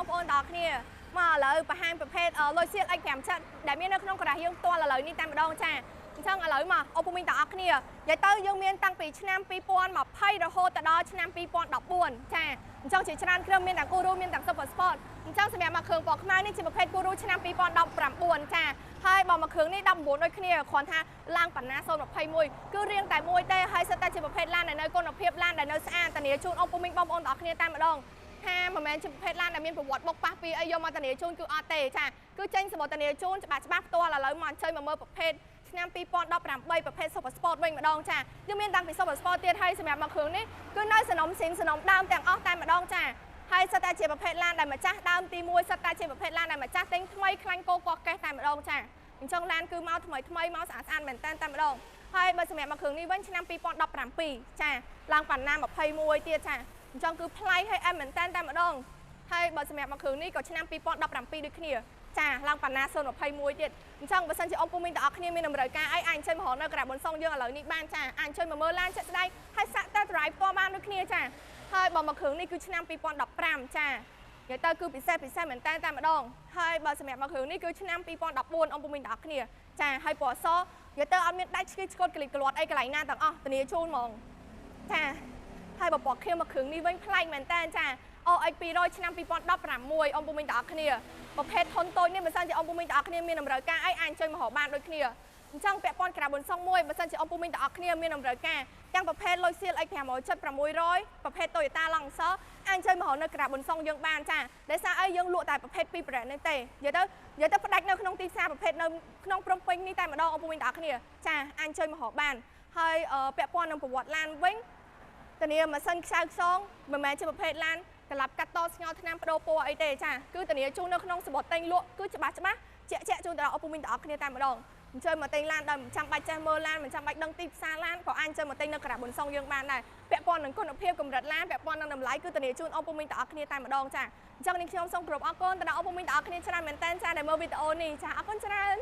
បងប្អូនដល់គ្នាមកឥឡូវបង្ហាញប្រភេទលុយសៀល X5 ចិត្តដែលមាននៅក្នុងក្រាស់យើងផ្ទាល់ឥឡូវនេះតែម្ដងចាអញ្ចឹងឥឡូវមកអូពុំមីងទាំងអស់គ្នានិយាយទៅយើងមានតាំងពីឆ្នាំ2020រហូតដល់ឆ្នាំ2014ចាអញ្ចឹងជាច្រើនគ្រឿងមានទាំងគូរូមានទាំង Super Sport អញ្ចឹងសម្រាប់មកគ្រឿងពណ៌ខ្មៅនេះជាប្រភេទគូរូឆ្នាំ2019ចាហើយបើមកគ្រឿងនេះ19ដូចគ្នាគ្រាន់ថាឡើងបណ្ណា021គឺរៀងតែមួយទេហើយសិតតែជាប្រភេទឡានដែលនៅគុណភាពឡានដែលនៅស្អាតតានីជូនអូពុំមីងបងប្អូនទាំងអស់គ្នាតែម្ដងថាមិនមែនជាប្រភេទឡានដែលមានប្រវត្តិបុកប៉ះពីអីយកមកតានីជូនគឺអត់ទេចាគឺចេញសម្បត្តិតានីជូនច្បាស់ផ្ទាល់ឥឡូវមកអញ្ជើញមកមើលប្រភេទឆ្នាំ2018ប្រភេទ Super Sport វិញម្ដងចាយើងមានតាំងពី Super Sport ទៀតហើយសម្រាប់មកគ្រឿងនេះគឺនៅសំណុំស៊ីងសំណុំដើមទាំងអស់តែម្ដងចាហើយសិតតែជាប្រភេទឡានដែលម្ចាស់ដើមទី1សិតតែជាប្រភេទឡានដែលម្ចាស់ទិញថ្មីខ្លាញ់គោកកេះតែម្ដងចាអញ្ចឹងឡានគឺមកថ្មីមកស្អាតមែនតែម្ដងហើយបើសម្រាប់មកគ្រឿងនេះវិញឆ្នាំ2017ចាឡើងបណ្ណា21ទៀតចាអញ្ចឹងគឺប្លែកឲ្យអែមមែនតែម្ដងហើយបើសម្រាប់មកគ្រឿងនេះក៏ឆ្នាំ2017ដូចគ្នាចាឡើងបណ្ណា021ទៀតអញ្ចឹងបើសិនជាôngពុំមីងទាំងអស់គ្នាមានតម្រូវការអីអាចអញ្ជើញមកនៅក្រាបប៊ុនសុងយើងឥឡូវនេះបានចាអាចអញ្ជើញមកមើលឡានចាក់ស្ដែងហើយសាក់តែ drive ផ្ទាល់បានដូចគ្នាចាហើយបើមកគ្រឿងនេះគឺឆ្នាំ2015ចានិយាយទៅគឺពិសេសមែនតែម្ដងហើយបើសម្រាប់មកគ្រឿងនេះគឺឆ្នាំ2014ôngពុំមីងទាំងអស់គ្នាចាហើយពណ៌សនិយាយទៅអត់មានដាច់ឆ្កេឆ្កូតក្លីក្លាត់អីកន្លែងណាទាំងអស់ធានាជូនហ្មងចាហើយបើពណ៌ខៀវមកគ្រឿងនេះវិញប្លែកមែនតែចាOX 200ឆ្នាំ2016ôngពុំមីងទាំងអស់គ្នាប្រភេទធុនតូចនេះបើសិនជាôngពុំមីងទាំងអស់គ្នាមានតម្រូវការអីអាចអញ្ជើញមកហៅបានដូចគ្នាអញ្ចឹងពាក់ព័ន្ធក្រាបប៊ុនសុងមួយបើសិនជាôngពុំមីងទាំងអស់គ្នាមានតម្រូវការទាំងប្រភេទលុយសៀល X576 600ប្រភេទ Toyota Lancer អាចអញ្ជើញមកហៅនៅក្រាបប៊ុនសុងយើងបានចាដោយសារអីយើងលក់តែប្រភេទ2ប្រេតនេះទេនិយាយទៅផ្ដាច់នៅក្នុងទីផ្សារប្រភេទនៅក្នុងព្រំពេញនេះតែម្ដងôngពុំមីងទាំងអស់គ្នាចាអាចអញ្ជើញមកហៅបានហើយពាក់ព័ន្ធនឹងប្រវត្តិឡានវិញធានាម៉ាស៊ីនខ្សៅខ្សងមិនមែនជាប្រភេទឡានកន្លប់កាត់តស្ងោថ្នាំបដូរពណ៌អីទេចាគឺធានាជូននៅក្នុងសម្បត្តិតែងលក់គឺច្បាស់ជាក់ជូនដល់អូពុំមីងទាំងអស់គ្នាតែម្ដងអញ្ជើញមកតែងឡានដោយមិនចាំបាច់ចេះមើលឡានមិនចាំបាច់ដឹងទីផ្សារឡានក៏អាចអញ្ជើញមកតែងនៅក្រាបប៊ុនសុងយើងបានដែរពាក់ព័ន្ធនឹងគុណភាពកម្រិតឡានពាក់ព័ន្ធនឹងតម្លៃគឺធានាជូនអូពុំមីងទាំងអស់គ្នាតែម្ដងចាអញ្ចឹងនេះខ្ញុំសូមគោរពអរគុណទៅដល់អូពុំមីងទាំងអស់គ្នាច្រើនមែនតើចាដែលមើលវីដេអូនេះចាអរគុណច្រើន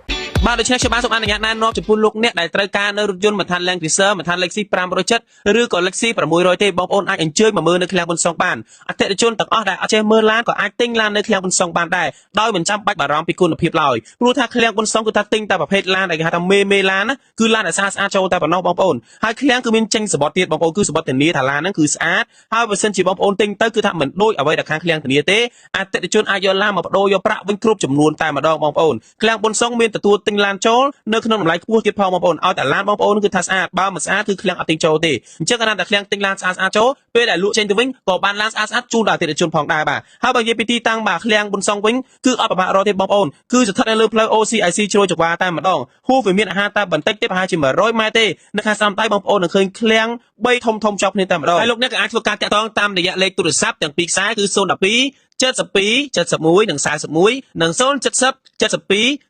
បាទដូច្នេះខ្ញុំបានសូមអនុញ្ញាតណែនាំចំពោះលោកអ្នកដែលត្រូវការនៅរថយន្តបន្ថែម Land Cruiser បន្ថែម Lexus 570ឬក៏ Lexus 600ទេបងប្អូនអាចអញ្ជើញមកមើលនៅឃ្លាំងប៊ុនសុងបានអតិថិជនទាំងអស់ដែលអត់ចេះមើលឡានក៏អាចទិញឡាននៅឃ្លាំងប៊ុនសុងបានដែរដោយមិនចាំបាច់បារម្ភពីគុណភាពឡើយព្រោះថាឃ្លាំងប៊ុនសុងគឺថាទិញតែប្រភេទឡានដែលគេហៅថាមេឡានណាគឺឡានដែលស្អាតចូលតែប៉ុណ្ណោះបងប្អូនហើយឃ្លាំងគឺមានចេញសបត់ទៀតបងប្អូនគឺសបត់ធានាថាឡានហ្នឹងគឺស្អាតហើយបើសិនជាបងប្អូនទិញទៅគឺថាមិនដូចអ្វីដែលខាងឃ្លាំងធានាទេអតិថិជនអាចយកឡានមកបដូរយកប្រាក់វិញគ្រប់ចំនួនតែម្ដងបងប្អូនឃ្លាំងប៊ុនសុងមានទទួលទិញឡានចូលនៅក្នុងតម្លៃខ្ពស់ទៀតផងបងប្អូនឲ្យតែឡានបងប្អូនគឺថាស្អាតបើមិនស្អាតគឺឃ្លាំងអត់ទិញចូលទេអញ្ចឹងគាត់ថាឃ្លាំងទិញឡានស្អាតចូលពេលដែលលក់ចេញទៅវិញក៏បានឡានស្អាតជូនដល់អតិថិជនផងដែរបាទហើយបើនិយាយពីទីតាំងបាទឃ្លាំងប៊ុនសុងវិញគឺអត់ពិបាករកទេបងប្អូនគឺស្ថិតនៅលើផ្លូវ OCIC ជ្រោយចង្វាតែម្ដងហួសវាមានអាហារតែបន្តិចទេប្រហែលជា100ម៉ែត្រទេនៅខាងស្ដាំដៃបងប្អូននឹងឃើញឃ្លាំង3ធំជាប់គ្នាតែម្ដងហើយលោកអ្នកក៏អាចធ្វើការតាក់ទងតាមរយៈលេខទូរស័ព្ទទាំងពីរខ្សែគឺ012 72 71 និង 41 និង 070 72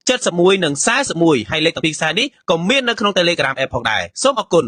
71 និង 41 ហើយលេខ12ខ្សែនេះក៏មាននៅក្នុង Telegram App ផងដែរសូមអរគុណ